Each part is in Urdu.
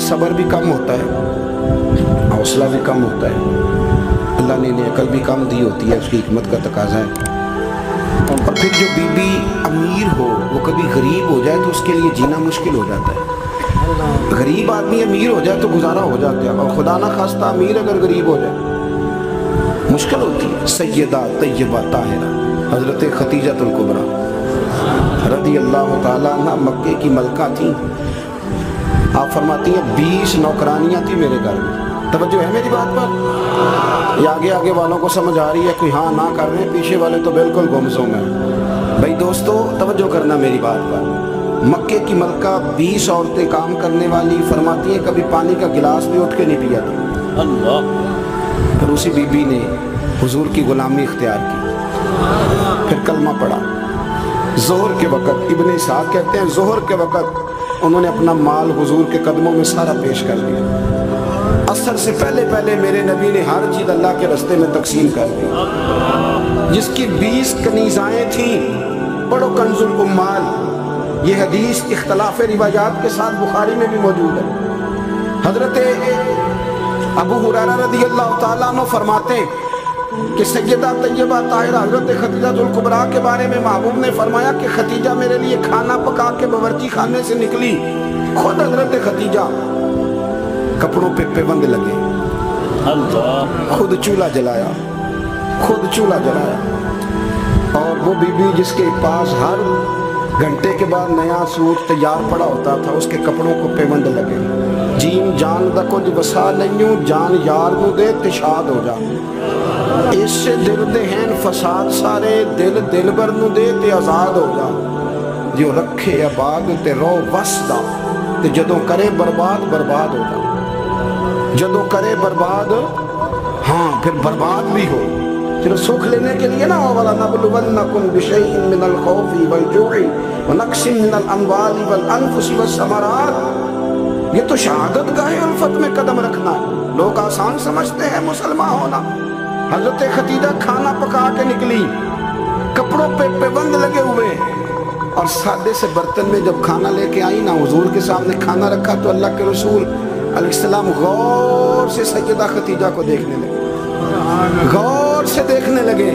صبر بھی کم ہوتا ہے، حوصلہ بھی کم ہوتا ہے، اللہ نے انہیں عقل بھی کم دی ہوتی ہے، اس کی حکمت کا تقاضا ہے۔ اور پھر جو بی بی امیر ہو وہ کبھی غریب ہو جائے تو اس کے لیے جینا مشکل ہو جاتا ہے۔ غریب آدمی امیر ہو جائے تو گزارا ہو جاتا ہے، اور خدا نہ خواستہ امیر اگر غریب ہو جائے مشکل ہوتی ہے۔ سیدہ طیبہ طاہرہ حضرت خدیجہ الکبریٰ رضی اللہ تعالیٰ عنہ مکے کی ملکہ تھیں۔ آپ فرماتی ہیں 20 نوکرانیاں تھیں میرے گھر میں۔ توجہ ہے میری بات پر؟ یہ آگے والوں کو سمجھ آ رہی ہے، کوئی ہاں نہ کر رہے ہیں، پیچھے والے تو بالکل گمزوں میں۔ بھائی دوستو توجہ کرنا میری بات پر۔ مکے کی ملکہ 20 عورتیں کام کرنے والی، فرماتی ہیں کبھی پانی کا گلاس بھی اٹھ کے نہیں پیا تھا۔ اللہ۔ پھر اسی بی بی نے حضور کی غلامی اختیار کی، پھر کلمہ پڑھا۔ ظہر کے وقت ابن اسحاق کہتے ہیں ظہر کے وقت انہوں نے اپنا مال حضور کے قدموں میں سارا پیش کر دیا۔ عصر سے پہلے پہلے میرے نبی نے ہر چیز اللہ کے راستے میں تقسیم کر دی۔ جس کی 20 کنیزائیں تھیں، پڑھو کنز الاموال، یہ حدیث اختلاف روایات کے ساتھ بخاری میں بھی موجود ہے۔ حضرت ابو ہریرہ رضی اللہ تعالیٰ عنہ فرماتے ہیں کہ سیدہ طیبہ طاہرہ حضرت خدیجہ الکبریٰ کے بارے میں محبوب نے فرمایا کہ خدیجہ میرے لیے کھانا پکا کے باورچی خانے سے نکلی، خود حضرت خدیجہ کپڑوں پہ پیوند لگے، خود چولہا جلایا، خود چولہا جلایا۔ اور وہ بی بی جس کے پاس ہر گھنٹے کے بعد نیا سوٹ تیار پڑا ہوتا تھا، اس کے کپڑوں کو پیوند لگے۔ جیم جان دا کچھ وسا نہیں، جان یار نو دے تشاد ہو جا، اس سے دل دے ہیں فساد سارے، دل دل بر نو دے تے آزاد ہو جا، جو رکھے آباد تے رو وسدا، تے جدوں کرے برباد برباد ہو جا، جدوں کرے برباد ہاں پھر برباد بھی ہو۔ پھر سکھ لینے کے لیے نا وَلَنَبْلُوَنَّكُمْ بِشَيْءٍ مِّنَ الْخَوْفِ وَالْجُوعِ وَنَقْصٍ مِّنَ الْأَمْوَالِ وَالْأَنفُسِ وَالثَّمَرَاتِ۔ یہ تو شہادت گاہ الفت میں قدم رکھنا ہے۔ لوگ آسان سمجھتے ہیں مسلمان ہونا۔ حضرت خدیجہ کھانا پکا کے نکلی، کپڑوں پہ پیوند لگے ہوئے، اور سادے سے برتن میں جب کھانا لے کے آئی نا، حضور کے سامنے کھانا رکھا تو اللہ کے رسول علیہ السلام غور سے سیدہ خدیجہ کو دیکھنے لگے، غور سے دیکھنے لگے۔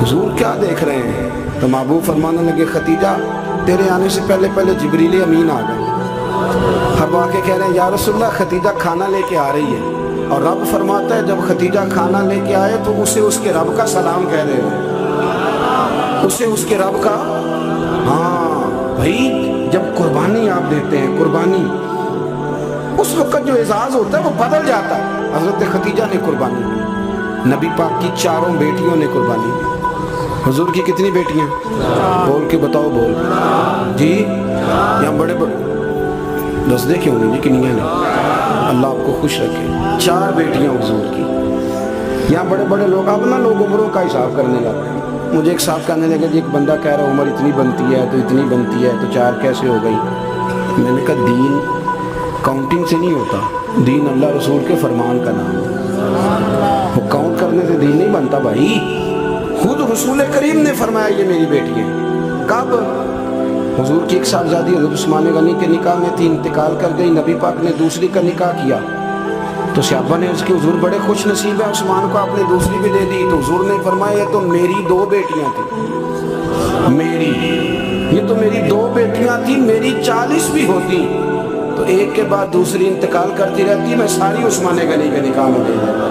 حضور کیا دیکھ رہے ہیں؟ تو محبوب فرمانے لگے خدیجہ تیرے آنے سے پہلے پہلے جبریل امین آ گئے۔ ہر واقع کہہ رہے ہیں یا رسول اللہ خدیجہ کھانا لے کے آ رہی ہے، اور رب فرماتا ہے جب خدیجہ کھانا لے کے آئے تو اسے اس کے رب کا سلام کہہ رہے ہیں، اسے اس کے رب کا۔ ہاں بھائی جب قربانی آپ دیتے ہیں، قربانی اس وقت جو اعزاز ہوتا ہے وہ بدل جاتا ہے۔ حضرت خدیجہ نے قربانی دی، نبی پاک کی 4 بیٹیوں نے قربانی دی۔ حضور کی کتنی بیٹیاں؟ بول کے بتاؤ، بول جی۔ یہاں بڑے بڑے دسدے کیوں نہیں جی کنیاں نے؟ اللہ آپ کو خوش رکھے۔ 4 بیٹیاں حضور کی۔ یہاں بڑے بڑے لوگ اب نا لوگ عمروں کا حساب کرنے لگتے ہیں۔ مجھے ایک صاحب کہنے لگے جی ایک بندہ کہہ رہا عمر اتنی بنتی ہے تو اتنی بنتی ہے تو 4 کیسے ہو گئی؟ میں نے کہا دین کاؤنٹنگ سے نہیں ہوتا، دین اللہ رسول کے فرمان کا نام ہے۔ وہ کاؤنٹ کرنے سے دین نہیں بنتا بھائی۔ خود رسول کریم نے فرمایا یہ میری بیٹی ہے۔ کب؟ حضور کی ایک صاحبزادی حضرت عثمان غنی کے نکاح میں تھی، انتقال کر گئی، نبی پاک نے دوسری کا نکاح کیا تو صحابہ نے اس کی حضور بڑے خوش نصیب ہے، عثمان کو آپ نے دوسری بھی دے دی۔ تو حضور نے فرمایا یہ تو میری 2 بیٹیاں تھیں، یہ تو میری 2 بیٹیاں تھیں، میری 40 بھی ہوتی تو ایک کے بعد دوسری انتقال کرتی رہتی، میں ساری عثمان غنی کے نکاح میں دے دیتا۔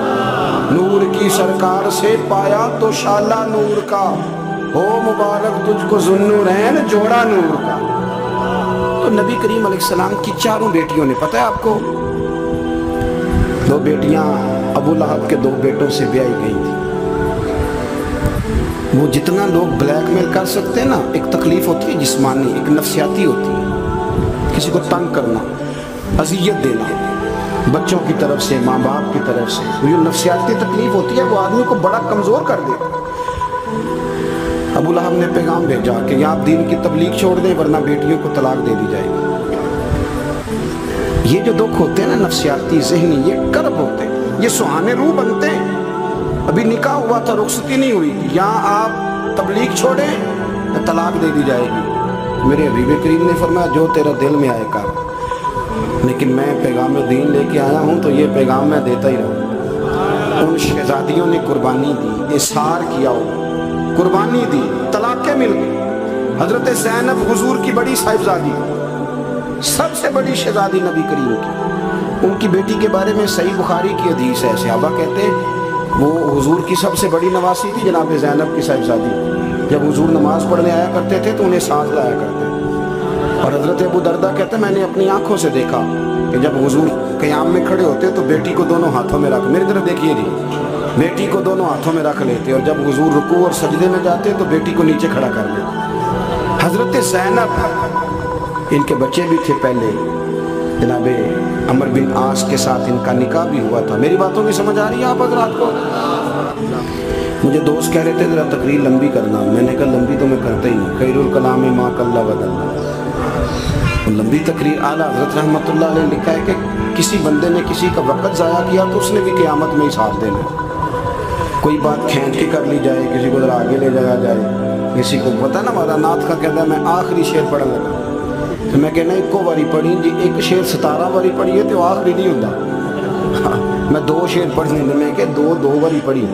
نور کی سرکار سے پایا تو شالہ نور کا، ہو مبارک تجھ کو ذوالنورین جوڑا نور کا۔ تو نبی کریم علیہ السلام کی 4 بیٹیوں نے، پتہ ہے آپ کو 2 بیٹیاں ابو لہب کے 2 بیٹوں سے بیائی گئی تھی۔ وہ جتنا لوگ بلیک میل کر سکتے ہیں نا، ایک تکلیف ہوتی ہے جسمانی، ایک نفسیاتی ہوتی ہے، کسی کو تنگ کرنا، اذیت دینا، بچوں کی طرف سے، ماں باپ کی طرف سے، وہ جو نفسیاتی تکلیف ہوتی ہے وہ آدمی کو بڑا کمزور کر دیتا۔ ابو لہب نے پیغام بھیجا کہ یا آپ دین کی تبلیغ چھوڑ دیں ورنہ بیٹیوں کو طلاق دے دی جائے گی۔ یہ جو دکھ ہوتے ہیں نا نفسیاتی ذہنی، یہ کرب ہوتے ہیں، یہ سہانے روح بنتے ہیں۔ ابھی نکاح ہوا تھا، رخصتی نہیں ہوئی تھی، یہاں آپ تبلیغ چھوڑیں طلاق دے دی جائے گی۔ میرے حبیب کریم نے فرمایا جو تیرا دل میں آئے کر، لیکن میں پیغام دین لے کے آیا ہوں تو یہ پیغام میں دیتا ہی رہوں۔ ان شہزادیوں نے قربانی دی، اصرار کیا ہو، قربانی دی، طلاقیں مل گئی۔ حضرت زینب حضور کی بڑی صاحبزادی، سب سے بڑی شہزادی نبی کریم کی، ان کی بیٹی کے بارے میں صحیح بخاری کی حدیث ہے، صحابہ کہتے وہ حضور کی سب سے بڑی نواسی تھی جناب زینب کی صاحبزادی۔ جب حضور نماز پڑھنے آیا کرتے تھے تو انہیں سانس لایا کرتے، اور حضرت ابو دردہ کہتے ہیں میں نے اپنی آنکھوں سے دیکھا کہ جب حضور قیام میں کھڑے ہوتے تو بیٹی کو دونوں ہاتھوں میں رکھ، میری طرف دیکھیے جی، بیٹی کو دونوں ہاتھوں میں رکھ لیتے، اور جب حضور رکوع اور سجدے میں جاتے تو بیٹی کو نیچے کھڑا کر لیتے۔ حضرت زینب، ان کے بچے بھی تھے پہلے، جناب عمر بن عاص کے ساتھ ان کا نکاح بھی ہوا تھا۔ میری باتوں کی سمجھ آ رہی ہے آپ حضرات کو؟ مجھے دوست کہہ رہے تھے ذرا تقریر لمبی کرنا، میں نے کہا لمبی تو میں کرتا ہی نہیں، خیر الکلام ما قل ودل۔ لمبی تقریر، اعلیٰ حضرت رحمۃ اللہ علیہ لکھا ہے کہ کسی بندے نے کسی کا وقت ضائع کیا تو اس نے بھی قیامت میں ہی ساتھ دینا۔ کوئی بات کھینچ کے کر لی جائے، کسی کو ذرا آگے لے جایا جائے، کسی کو پتہ نا ہمارا نعت کا کہتا ہے میں آخری شعر پڑھنے لگا تو میں کہنا ایک باری پڑھی جی، ایک شعر 17 باری پڑھیے تو آخری نہیں ہوتا۔ میں 2 شعر پڑھنے لگا، میں کہ دو باری پڑھی۔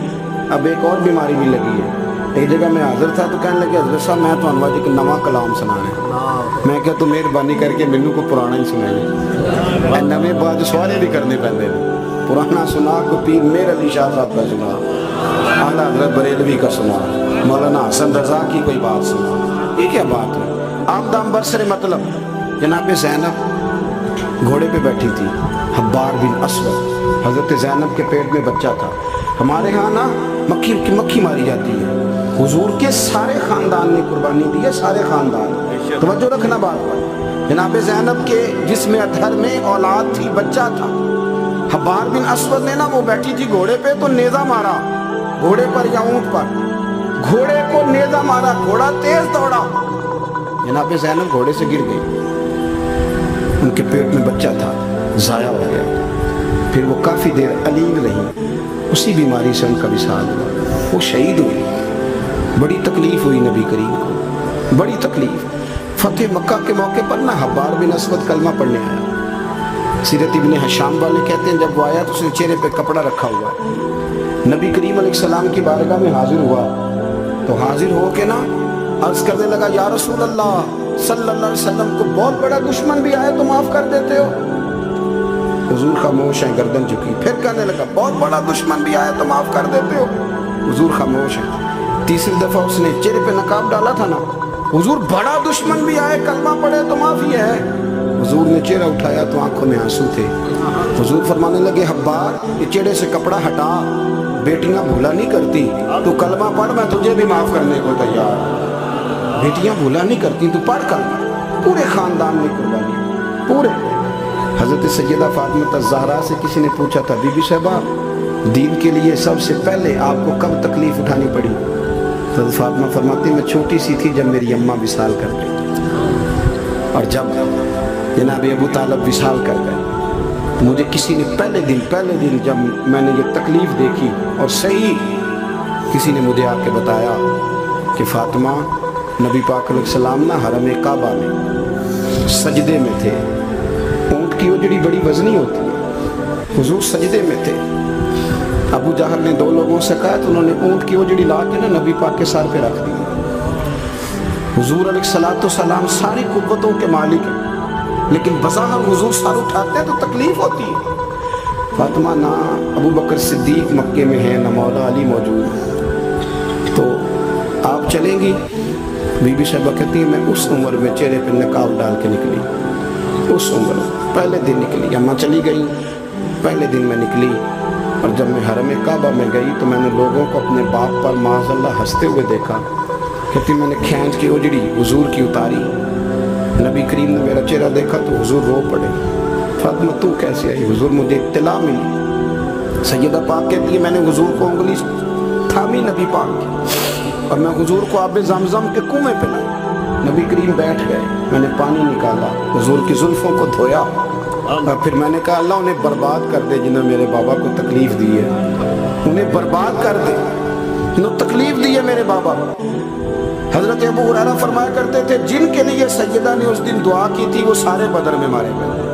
اب ایک اور بیماری بھی لگی ہے، ایک جگہ میں حاضر تھا تو کہنے لگے حضرت صاحب میں تو انواج ایک نواں کلام سنانا ہے۔ میں کہ تو مہربانی کر کے مینوں کو پرانا ہی سنائیے، نویں بعد سوالے بھی کرنے پہنتے ہیں، پرانا سنا کو پیر میر علی شاہ صاحب کا سنا، اعلیٰ حضرت بریلوی کا سنا، مولانا حسن رضا کی کوئی بات سنا، یہ کیا بات ہے؟ آپ دام برسر مطلب جناب زینب گھوڑے پہ بیٹھی تھی، حبار بن اسود، حضرت زینب کے پیٹ میں بچہ تھا۔ ہمارے ہاں نا مکھی ماری جاتی ہے، حضور کے سارے خاندان نے قربانی دی ہے، سارے خاندان، توجہ رکھنا بات پر۔ جناب زینب کے جسم اطہر میں اولاد تھی، بچہ تھا۔ حبار بن اسود نے نا وہ بیٹھی تھی گھوڑے پہ تو نیزہ مارا، گھوڑے پر یا اونٹ پر، گھوڑے کو نیزہ مارا، گھوڑا تیز دوڑا، جناب زینب گھوڑے سے گر گئی، ان کے پیٹ میں بچہ تھا، ضائع ہو گیا۔ پھر وہ کافی دیر علیل رہی، اسی بیماری سے ان کا وصال ہوا، وہ شہید ہوئی۔ بڑی تکلیف ہوئی نبی کریم کو، بڑی تکلیف۔ فتح مکہ کے موقع پر نا حبار بن اسود کلمہ پڑھنے آیا۔ سیرت ابن حشام والے کہتے ہیں جب وہ آیا تو اس نے چہرے پہ کپڑا رکھا ہوا، نبی کریم علیہ السلام کی بارگاہ میں حاضر ہوا تو حاضر ہو کے نا عرض کرنے لگا یا رسول اللہ صلی اللہ علیہ وسلم کو بہت بڑا دشمن بھی آئے تو معاف کر دیتے ہو؟ حضور خاموش ہیں، گردن جھکی۔ پھر کہنے لگا بہت بڑا دشمن بھی آئے تو معاف کر دیتے ہو؟ حضور خاموش ہیں۔ تیسری دفعہ اس نے چہرے پہ نقاب ڈالا تھا نا، حضور بڑا دشمن بھی آئے کلمہ پڑھے تو معافی ہے؟ حضور نے چہرہ اٹھایا تو آنکھوں میں آنسو تھے۔ حضور فرمانے لگے حبار یہ چہرے سے کپڑا ہٹا، بیٹیاں بھولا نہیں کرتی، تو کلمہ پڑھ میں تجھے بھی معاف کرنے کو تیار۔ بیٹیاں بھولا نہیں کرتی، تو پڑھ کر پورے خاندان میں قربانی، پورے۔ حضرت سیدہ فاطمہ الزہرا سے کسی نے پوچھا تھا بی بی صاحبہ دین کے لیے سب سے پہلے آپ کو کب تکلیف اٹھانی پڑی؟ حضرت فاطمہ فرماتی میں چھوٹی سی تھی جب میری اماں وصال کر گئی، اور جب جناب ابو طالب وصال کر گئے تو مجھے کسی نے پہلے دن جب میں نے یہ تکلیف دیکھی اور صحیح کسی نے مجھے آ کے بتایا کہ فاطمہ نبی پاک علیہ السلام نا حرم کعبہ میں سجدے میں تھے، اونٹ کی اجڑی بڑی وزنی ہوتی ہے، حضور سجدے میں تھے، ابو جہل نے 2 لوگوں سے کہا تو انہوں نے اونٹ کی اجڑی لا کے نا نبی پاک کے سر پہ رکھ دی۔ حضور علیہ السلام ساری قوتوں کے مالک ہیں، لیکن بظاہر حضور سر اٹھاتے تو تکلیف ہوتی ہے۔ فاطمہ نہ ابو بکر صدیق مکے میں ہیں نہ مولا علی موجود، تو آپ چلیں گی؟ بی بی صاحبہ کہتی ہیں میں اس عمر میں چہرے پہ نقاب ڈال کے نکلی، اس عمر میں پہلے دن نکلی، اماں چلی گئی، پہلے دن میں نکلی، اور جب میں حرم کعبہ میں گئی تو میں نے لوگوں کو اپنے باپ پر معاذ اللہ ہنستے ہوئے دیکھا۔ کہتی میں نے کھینچ کے اجڑی حضور کی اتاری، نبی کریم نے میرا چہرہ دیکھا تو حضور رو پڑے۔ فاطمہ تو کیسے آئی؟ حضور مجھے اطلاع ملی۔ سیدہ پاک کہتی ہے میں نے حضور کو انگلی تھامی نبی پاک کی، اور میں حضور کو آب زمزم کے کنویں پہ لائی، نبی کریم بیٹھ گئے، میں نے پانی نکالا، حضور کی زلفوں کو دھویا، اور پھر میں نے کہا اللہ انہیں برباد کر دے جنہوں نے میرے بابا کو تکلیف دی ہے، انہیں برباد کر دے جنہوں تکلیف دی ہے میرے بابا۔ حضرت ابو ہریرہ فرمایا کرتے تھے جن کے لیے سیدہ نے اس دن دعا کی تھی وہ سارے بدر میں مارے گئے،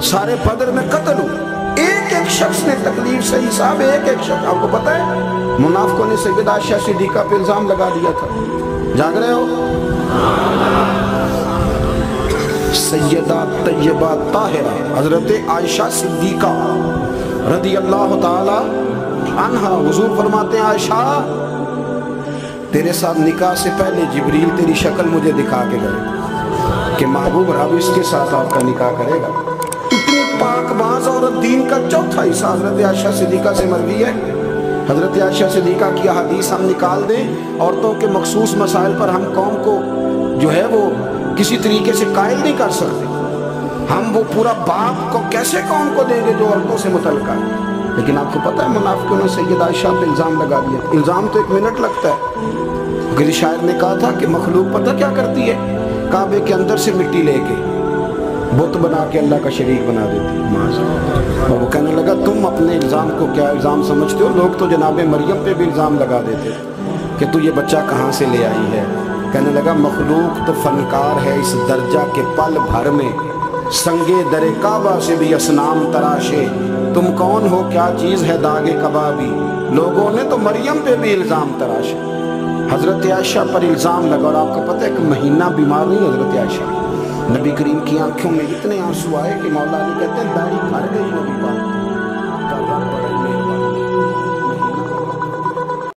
سارے بدر میں قتل ہو. ایک ایک شخص نے تکلیف سہی صاحب, ایک ایک شخص. آپ کو پتہ ہے منافقوں نے سیدہ عائشہ صدیقہ پہ الزام لگا دیا تھا. جاگ رہے ہو؟ سیدہ طیبہ طاہرہ حضرت عائشہ صدیقہ رضی اللہ تعالی عنہا, حضور فرماتے ہیں عائشہ تیرے ساتھ نکاح سے پہلے جبریل تیری شکل مجھے دکھا کے گئے کہ محبوب رب اس کے ساتھ آپ کا نکاح کرے گا. اتنی پاک باز عورت, دین کا چوتھا حصہ حضرت عائشہ صدیقہ سے مروی ہے. حضرت عائشہ صدیقہ کی حدیث ہم نکال دیں, عورتوں کے مخصوص مسائل پر ہم قوم کو جو ہے وہ کسی طریقے سے قائل نہیں کر سکتے. ہم وہ پورا باب کو کیسے قوم کو دیں گے جو عورتوں سے متعلقہ ہے. لیکن آپ کو پتہ ہے منافقوں نے سیدہ عائشہ پہ الزام لگا دیا. الزام تو 1 منٹ لگتا ہے. کسی شاعر نے کہا تھا کہ مخلوق پتہ کیا کرتی ہے, کعبے کے اندر سے مٹی لے کے بت بنا کے اللہ کا شریک بنا دیتی ہے. اور وہ کہنے لگا تم اپنے الزام کو کیا الزام سمجھتے ہو؟ لوگ تو جناب مریم پہ بھی الزام لگا دیتے کہ تو یہ بچہ کہاں سے لے آئی ہے. کہنے لگا مخلوق تو فنکار ہے اس درجہ کے پل بھر میں, سنگے در کعبہ سے بھی اصنام تراشے. تم کون ہو, کیا چیز ہے داغ کبابی. لوگوں نے تو مریم پہ بھی الزام تراشے. حضرت عائشہ پر الزام لگا, اور آپ کو پتہ ہے کہ مہینہ بیمار نہیں حضرت عائشہ. نبی کریم کی آنکھوں میں اتنے آنسو آئے کہ مولا علی کہتے ہیں داڑھی پھٹ گئی نبی پاک.